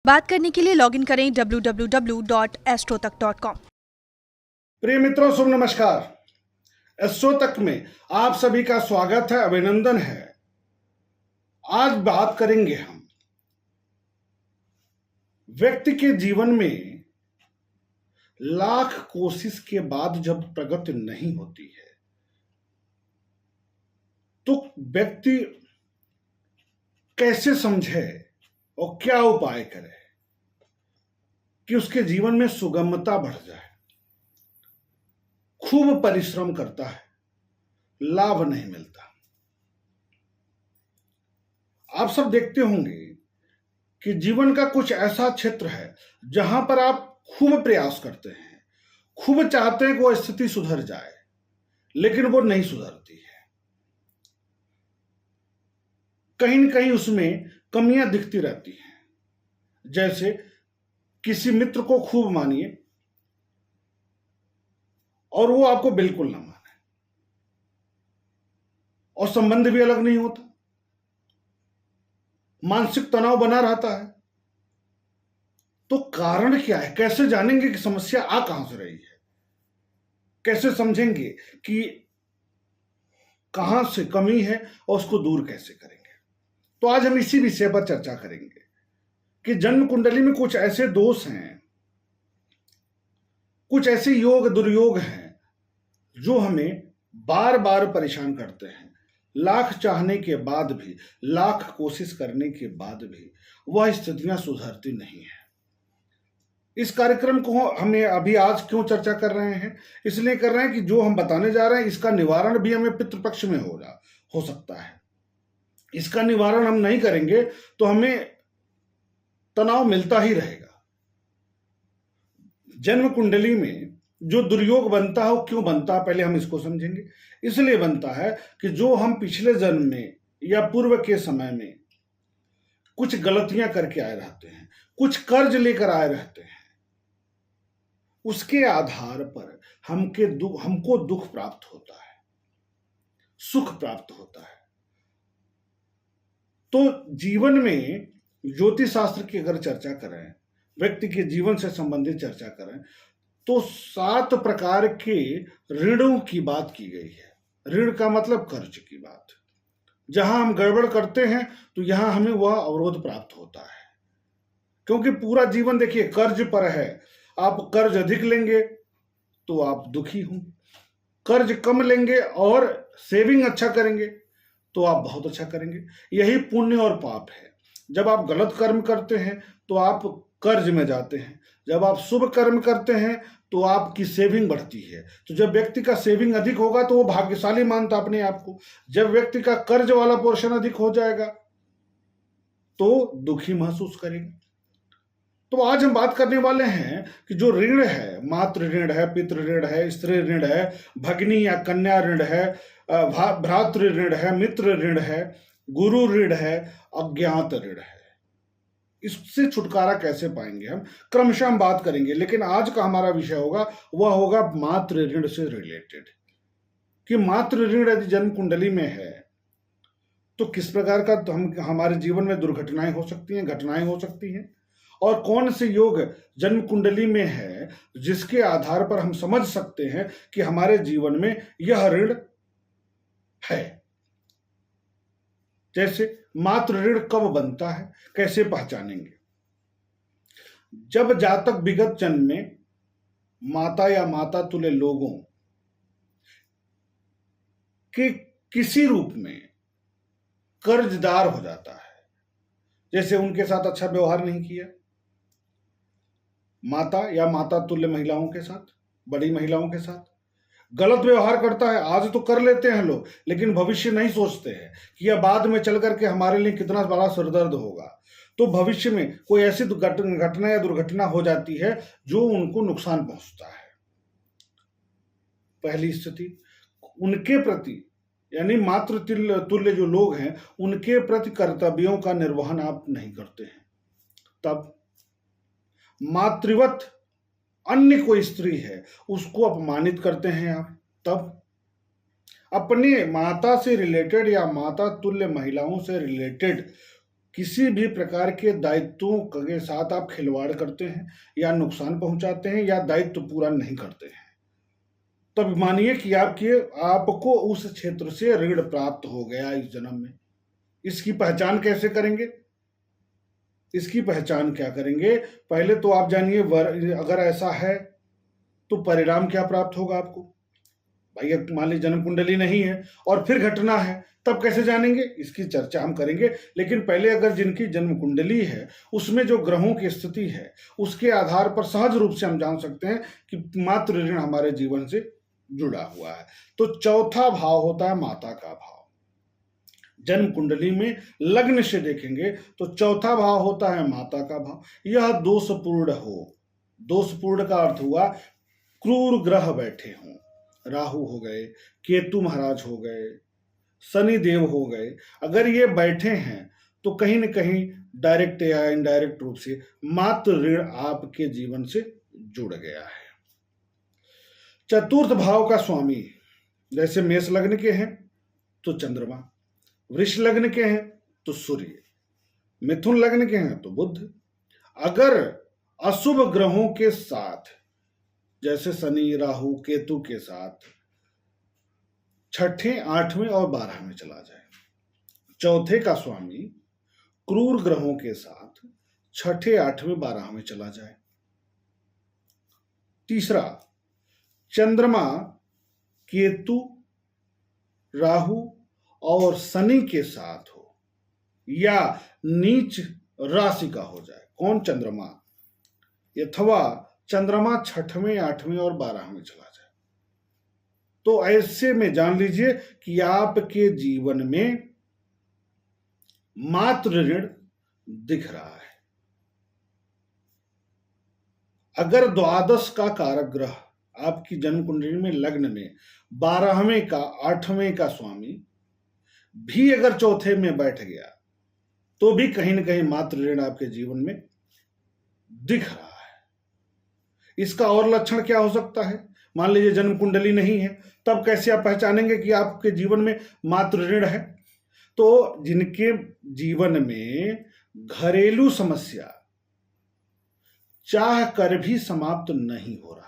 बात करने के लिए लॉगिन करें www.astrotak.com। प्रिय मित्रों, शुभ नमस्कार। एस्ट्रो तक में आप सभी का स्वागत है, अभिनंदन है। आज बात करेंगे हम व्यक्ति के जीवन में लाख कोशिश के बाद जब प्रगति नहीं होती है तो व्यक्ति कैसे समझे और क्या उपाय करे कि उसके जीवन में सुगमता बढ़ जाए। खूब परिश्रम करता है, लाभ नहीं मिलता। आप सब देखते होंगे कि जीवन का कुछ ऐसा क्षेत्र है जहां पर आप खूब प्रयास करते हैं, खूब चाहते हैं कि वो स्थिति सुधर जाए, लेकिन वो नहीं सुधरती है। कहीं न कहीं उसमें कमियां दिखती रहती हैं। जैसे किसी मित्र को खूब मानिए और वो आपको बिल्कुल ना माने, और संबंध भी अलग नहीं होता, मानसिक तनाव बना रहता है। तो कारण क्या है? कैसे जानेंगे कि समस्या आ कहां से रही है? कैसे समझेंगे कि कहां से कमी है और उसको दूर कैसे करेंगे? तो आज हम इसी विषय पर चर्चा करेंगे कि जन्म कुंडली में कुछ ऐसे दोष हैं, कुछ ऐसे योग दुर्योग हैं जो हमें बार बार परेशान करते हैं। लाख चाहने के बाद भी, लाख कोशिश करने के बाद भी वह स्थितियां सुधरती नहीं है। इस कार्यक्रम को हमें अभी आज क्यों चर्चा कर रहे हैं? इसलिए कर रहे हैं कि जो हम बताने जा रहे हैं इसका निवारण भी हमें पितृपक्ष में हो सकता है। इसका निवारण हम नहीं करेंगे तो हमें तनाव मिलता ही रहेगा। जन्म कुंडली में जो दुर्योग बनता है वो क्यों बनता है, पहले हम इसको समझेंगे। इसलिए बनता है कि जो हम पिछले जन्म में या पूर्व के समय में कुछ गलतियां करके आए रहते हैं, कुछ कर्ज लेकर आए रहते हैं, उसके आधार पर हमको दुख प्राप्त होता है, सुख प्राप्त होता है। तो जीवन में ज्योतिष शास्त्र की अगर चर्चा करें, व्यक्ति के जीवन से संबंधित चर्चा करें, तो 7 प्रकार के ऋणों की बात की गई है। ऋण का मतलब कर्ज की बात। जहां हम गड़बड़ करते हैं तो यहां हमें वह अवरोध प्राप्त होता है, क्योंकि पूरा जीवन देखिए कर्ज पर है। आप कर्ज अधिक लेंगे तो आप दुखी हों, कर्ज कम लेंगे और सेविंग अच्छा करेंगे तो आप बहुत अच्छा करेंगे। यही पुण्य और पाप है। जब आप गलत कर्म करते हैं तो आप कर्ज में जाते हैं, जब आप शुभ कर्म करते हैं तो आपकी सेविंग बढ़ती है। तो जब व्यक्ति का सेविंग अधिक होगा तो वो भाग्यशाली मानता अपने आप को। जब व्यक्ति का कर्ज वाला पोर्शन अधिक हो जाएगा तो दुखी महसूस करेगा। तो आज हम बात करने वाले हैं कि जो ऋण है, मातृ ऋण है, पितृ ऋण है, स्त्री ऋण है, भगिनी या कन्या ऋण है, भ्रातृ ऋण है, मित्र ऋण है, गुरु ऋण है, अज्ञात ऋण है। इससे छुटकारा कैसे पाएंगे हम क्रमशः हम बात करेंगे। लेकिन आज का हमारा विषय होगा मातृ ऋण से रिलेटेड, कि मातृ ऋण यदि जन्म कुंडली में है तो किस प्रकार का तो हमारे जीवन में दुर्घटनाएं हो सकती हैं, घटनाएं हो सकती हैं, और कौन से योग जन्म कुंडली में है जिसके आधार पर हम समझ सकते हैं कि हमारे जीवन में यह ऋण है। जैसे मातृ ऋण कब बनता है, कैसे पहचानेंगे? जब जातक विगत जन्म में माता या माता तुल्य लोगों के किसी रूप में कर्जदार हो जाता है, जैसे उनके साथ अच्छा व्यवहार नहीं किया, माता या माता तुल्य महिलाओं के साथ, बड़ी महिलाओं के साथ गलत व्यवहार करता है। आज तो कर लेते हैं लोग, लेकिन भविष्य नहीं सोचते हैं कि यह बाद में चल करके हमारे लिए कितना बड़ा सिरदर्द होगा। तो भविष्य में कोई ऐसी घटना या दुर्घटना हो जाती है जो उनको नुकसान पहुंचता है। पहली स्थिति, उनके प्रति यानी मातृ तुल्य जो लोग हैं उनके प्रति कर्तव्यों का निर्वहन आप नहीं करते हैं। तब मातृवत अन्य कोई स्त्री है उसको अपमानित करते हैं आप। तब अपने माता से रिलेटेड या माता तुल्य महिलाओं से रिलेटेड किसी भी प्रकार के दायित्वों के साथ आप खिलवाड़ करते हैं या नुकसान पहुंचाते हैं या दायित्व पूरा नहीं करते हैं, तब मानिए कि आपको उस क्षेत्र से ऋण प्राप्त हो गया इस जन्म में। इसकी पहचान कैसे करेंगे? इसकी पहचान क्या करेंगे? पहले तो आप जानिए अगर ऐसा है तो परिणाम क्या प्राप्त होगा आपको। भाई अब मान लीजिए जन्म कुंडली नहीं है और फिर घटना है, तब कैसे जानेंगे? इसकी चर्चा हम करेंगे। लेकिन पहले अगर जिनकी जन्म कुंडली है उसमें जो ग्रहों की स्थिति है उसके आधार पर सहज रूप से हम जान सकते हैं कि मातृ ऋण हमारे जीवन से जुड़ा हुआ है। तो चौथा भाव होता है माता का भाव। जन्म कुंडली में लग्न से देखेंगे तो चौथा भाव होता है माता का भाव। यह दोषपूर्ण हो, दोषपूर्ण का अर्थ हुआ क्रूर ग्रह बैठे हों, राहु हो गए, केतु महाराज हो गए, शनि देव हो गए, अगर ये बैठे हैं तो कहीं न कहीं डायरेक्ट या इनडायरेक्ट रूप से मातृ ऋण आपके जीवन से जुड़ गया है। चतुर्थ भाव का स्वामी जैसे मेष लग्न के हैं तो चंद्रमा, वृष लग्न के हैं तो सूर्य, मिथुन लग्न के हैं तो बुध। अगर अशुभ ग्रहों के साथ जैसे शनि राहु केतु के साथ छठे 8वें और 12वें में चला जाए, चौथे का स्वामी क्रूर ग्रहों के साथ छठे 8वें 12वें में चला जाए, तीसरा चंद्रमा केतु राहु और शनि के साथ हो या नीच राशि का हो जाए, कौन? चंद्रमा, अथवा चंद्रमा 6वें 8वें और 12वें में चला जाए, तो ऐसे में जान लीजिए कि आपके जीवन में मातृ ऋण दिख रहा है। अगर द्वादश का कारक ग्रह आपकी जन्म कुंडली में लग्न में 12वें का 8वें का स्वामी भी अगर चौथे में बैठ गया तो भी कहीं ना कहीं मातृ ऋण आपके जीवन में दिख रहा है। इसका और लक्षण क्या हो सकता है? मान लीजिए जन्म कुंडली नहीं है, तब कैसे आप पहचानेंगे कि आपके जीवन में मातृ ऋण है? तो जिनके जीवन में घरेलू समस्या चाह कर भी समाप्त नहीं हो रहा है,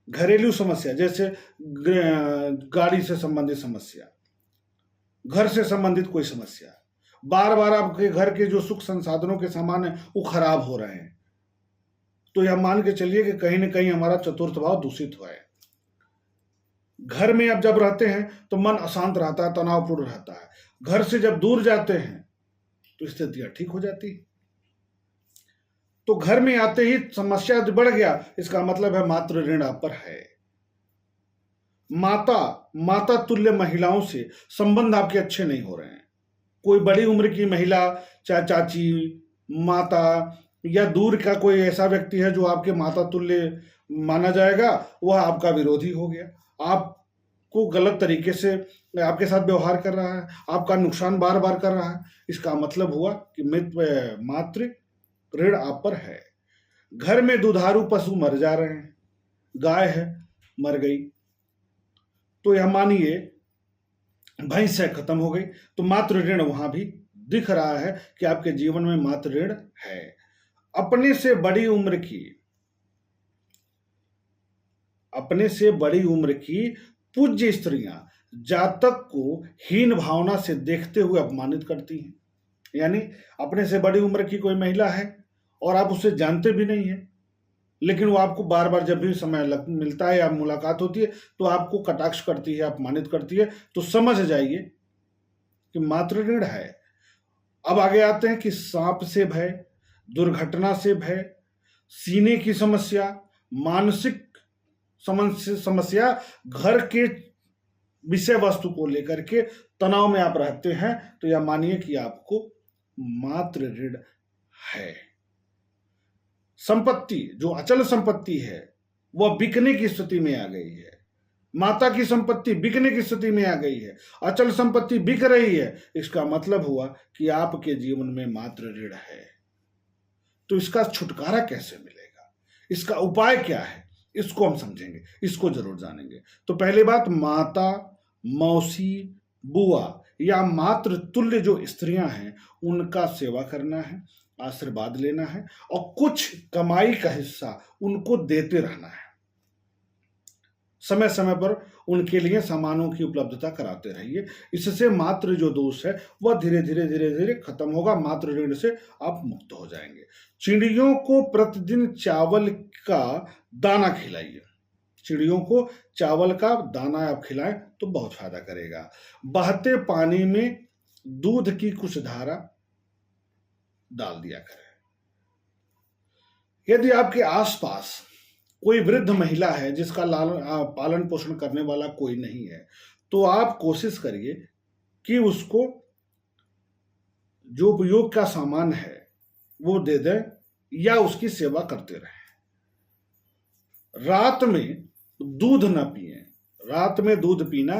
घरेलू समस्या जैसे गाड़ी से संबंधित समस्या, घर से संबंधित कोई समस्या, बार बार आपके घर के जो सुख संसाधनों के सामान है वो खराब हो रहे हैं, तो यह मान के चलिए कि कहीं ना कहीं हमारा चतुर्थ भाव दूषित हुआ है। घर में आप जब रहते हैं तो मन अशांत रहता है, तनावपूर्ण रहता है। घर से जब दूर जाते हैं तो स्थितियां ठीक हो जाती है। तो घर में आते ही समस्या बढ़ गया, इसका मतलब है मातृ ऋण आप पर है। माता तुल्य महिलाओं से संबंध आपके अच्छे नहीं हो रहे हैं। कोई बड़ी उम्र की महिला, चाहे चाची, माता या दूर का कोई ऐसा व्यक्ति है जो आपके माता तुल्य माना जाएगा, वह आपका विरोधी हो गया, आपको गलत तरीके से आपके साथ व्यवहार कर रहा है, आपका नुकसान बार बार कर रहा है। इसका मतलब हुआ कि मातृ ऋण आप पर है। घर में दुधारू पशु मर जा रहे हैं, गाय है मर गई, तो यह मानिए भैंस है खत्म हो गई, तो मातृ ऋण वहां भी दिख रहा है कि आपके जीवन में मातृ ऋण है। अपने से बड़ी उम्र की पूज्य स्त्रियां जातक को हीन भावना से देखते हुए अपमानित करती हैं। यानी अपने से बड़ी उम्र की कोई महिला है और आप उसे जानते भी नहीं हैं, लेकिन वो आपको बार बार जब भी समय मिलता है या मुलाकात होती है तो आपको कटाक्ष करती है, अपमानित करती है, तो समझ जाइए कि मातृ ऋण है। अब आगे आते हैं कि सांप से भय, दुर्घटना से भय, सीने की समस्या, मानसिक समस्या, घर के विषय वस्तु को लेकर के तनाव में आप रहते हैं, तो यह मानिए कि आपको मातृ ऋण है। संपत्ति जो अचल संपत्ति है वह बिकने की स्थिति में आ गई है। माता की संपत्ति बिकने की स्थिति में आ गई है, अचल संपत्ति बिक रही है, इसका मतलब हुआ कि आपके जीवन में मातृ ऋण है। तो इसका छुटकारा कैसे मिलेगा, इसका उपाय क्या है, इसको हम समझेंगे, इसको जरूर जानेंगे। तो पहली बात, माता, मौसी, बुआ या मातृ तुल्य जो स्त्रियां हैं उनका सेवा करना है, आशीर्वाद लेना है और कुछ कमाई का हिस्सा उनको देते रहना है। समय समय पर उनके लिए सामानों की उपलब्धता कराते रहिए। इससे मातृ जो दोष है वह धीरे धीरे धीरे धीरे खत्म होगा, मातृ ऋण से आप मुक्त हो जाएंगे। चिड़ियों को प्रतिदिन चावल का दाना खिलाइए। चिड़ियों को चावल का दाना आप खिलाएं तो बहुत फायदा करेगा। बहते पानी में दूध की कुछ धारा डाल दिया करें। यदि आपके आसपास कोई वृद्ध महिला है जिसका पालन पोषण करने वाला कोई नहीं है, तो आप कोशिश करिए कि उसको जो उपयोग का सामान है वो दे दें या उसकी सेवा करते रहें। रात में दूध न पिए। रात में दूध पीना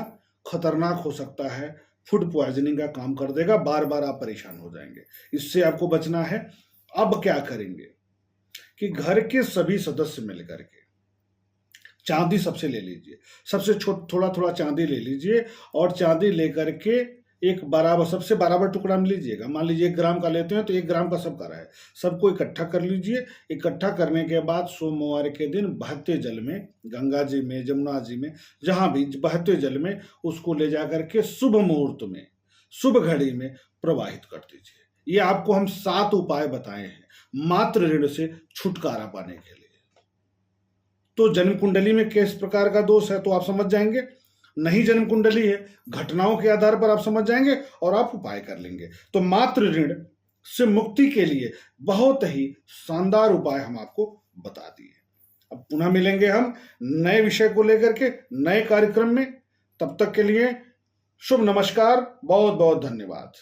खतरनाक हो सकता है, फूड पॉइजनिंग का काम कर देगा, बार बार आप परेशान हो जाएंगे। इससे आपको बचना है। अब क्या करेंगे कि घर के सभी सदस्य मिलकर के चांदी सबसे ले लीजिए, सबसे थोड़ा थोड़ा चांदी ले लीजिए और चांदी लेकर के एक बराबर सबसे बराबर टुकड़ा में लीजिएगा। मान लीजिए 1 ग्राम का लेते हैं तो 1 ग्राम का सबका रहे, सबको इकट्ठा कर लीजिए। इकट्ठा करने के बाद सोमवार के दिन बहते जल में, गंगा जी में, जमुना जी में, जहां भी बहते जल में उसको ले जाकर के शुभ मुहूर्त में, शुभ घड़ी में प्रवाहित कर दीजिए। ये आपको हम 7 उपाय बताए हैं मातृ ऋण से छुटकारा पाने के लिए। तो जन्म कुंडली में किस प्रकार का दोष है तो आप समझ जाएंगे। नहीं जन्म कुंडली है, घटनाओं के आधार पर आप समझ जाएंगे और आप उपाय कर लेंगे। तो मातृ ऋण से मुक्ति के लिए बहुत ही शानदार उपाय हम आपको बता दिए। अब पुनः मिलेंगे हम नए विषय को लेकर के नए कार्यक्रम में। तब तक के लिए शुभ नमस्कार, बहुत बहुत धन्यवाद।